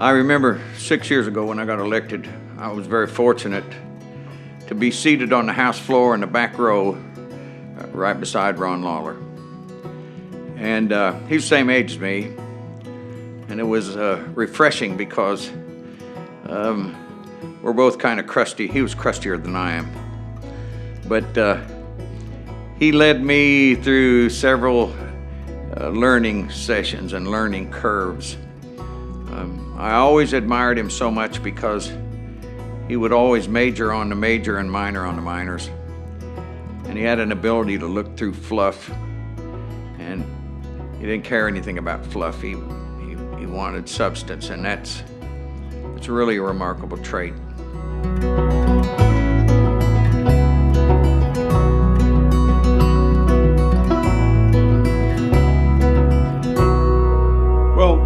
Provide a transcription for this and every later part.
I remember 6 years ago when I got elected, I was very fortunate to be seated on the House floor in the back row right beside Ron Lollar. And he's the same age as me, and it was refreshing because we're both kind of crusty. He was crustier than I am. But he led me through several learning sessions and learning curves. I always admired him so much because he would always major on the major and minor on the minors. And he had an ability to look through fluff, and he didn't care anything about fluff. He wanted substance, and it's really a remarkable trait. Well,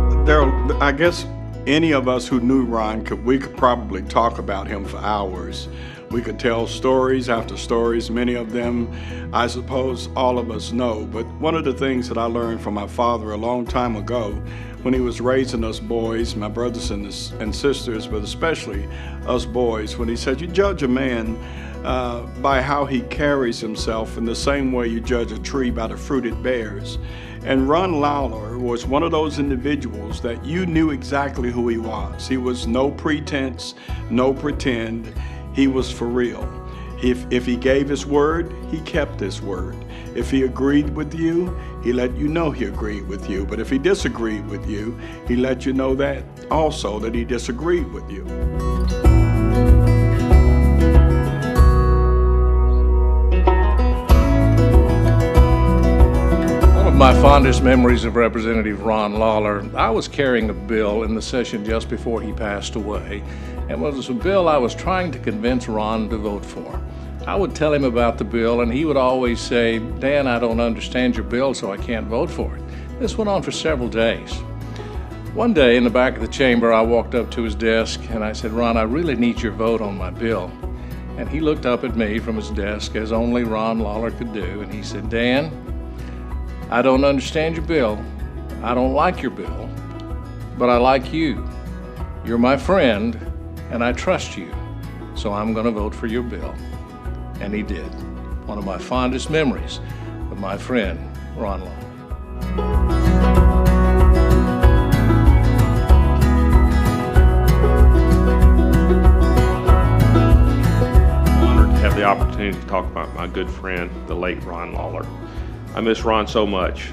I guess any of us who knew Ron we could probably talk about him for hours. We could tell stories after stories. Many of them, I suppose, all of us know. But one of the things that I learned from my father a long time ago, when he was raising us boys, my brothers and sisters, but especially us boys, when he said, you judge a man by how he carries himself in the same way you judge a tree by the fruit it bears. And Ron Lollar was one of those individuals that you knew exactly who he was. He was no pretense, no pretend. He was for real. If he gave his word, he kept his word. If he agreed with you, he let you know he agreed with you. But if he disagreed with you, he let you know that also, that he disagreed with you. My fondest memories of Representative Ron Lollar, I was carrying a bill in the session just before he passed away, and it was a bill I was trying to convince Ron to vote for. I would tell him about the bill, and he would always say, Dan, I don't understand your bill, so I can't vote for it. This went on for several days. One day in the back of the chamber, I walked up to his desk, and I said, Ron, I really need your vote on my bill. And he looked up at me from his desk, as only Ron Lollar could do, and he said, Dan, I don't understand your bill. I don't like your bill, but I like you. You're my friend, and I trust you, so I'm going to vote for your bill. And he did. One of my fondest memories of my friend, Ron Lollar. I'm honored to have the opportunity to talk about my good friend, the late Ron Lollar. I miss Ron so much.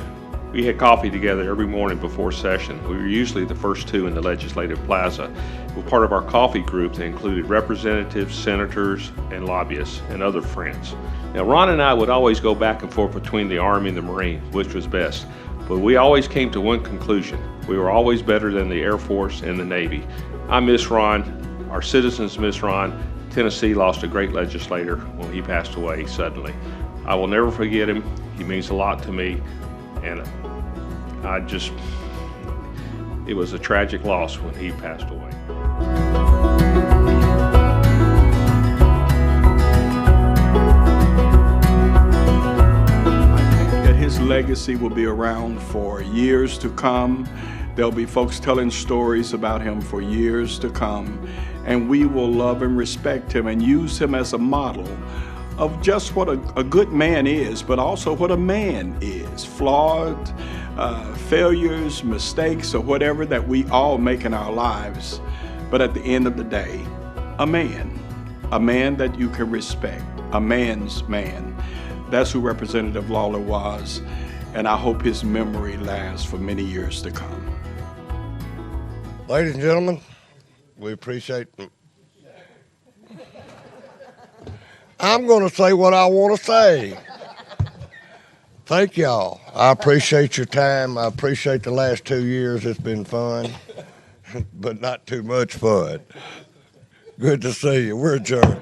We had coffee together every morning before session. We were usually the first two in the Legislative Plaza. We were part of our coffee group that included representatives, senators, and lobbyists, and other friends. Now, Ron and I would always go back and forth between the Army and the Marines, which was best. But we always came to one conclusion. We were always better than the Air Force and the Navy. I miss Ron. Our citizens miss Ron. Tennessee lost a great legislator when he passed away suddenly. I will never forget him. He means a lot to me, and it was a tragic loss when he passed away. I think that his legacy will be around for years to come. There'll be folks telling stories about him for years to come, and we will love and respect him and use him as a model of just what a good man is, but also what a man is. Flawed, failures, mistakes, or whatever that we all make in our lives. But at the end of the day, a man that you can respect, a man's man. That's who Representative Lollar was, and I hope his memory lasts for many years to come. Ladies and gentlemen, we appreciate I'm going to say what I want to say. Thank y'all. I appreciate your time. I appreciate the last 2 years. It's been fun, but not too much fun. Good to see you. We're adjourned.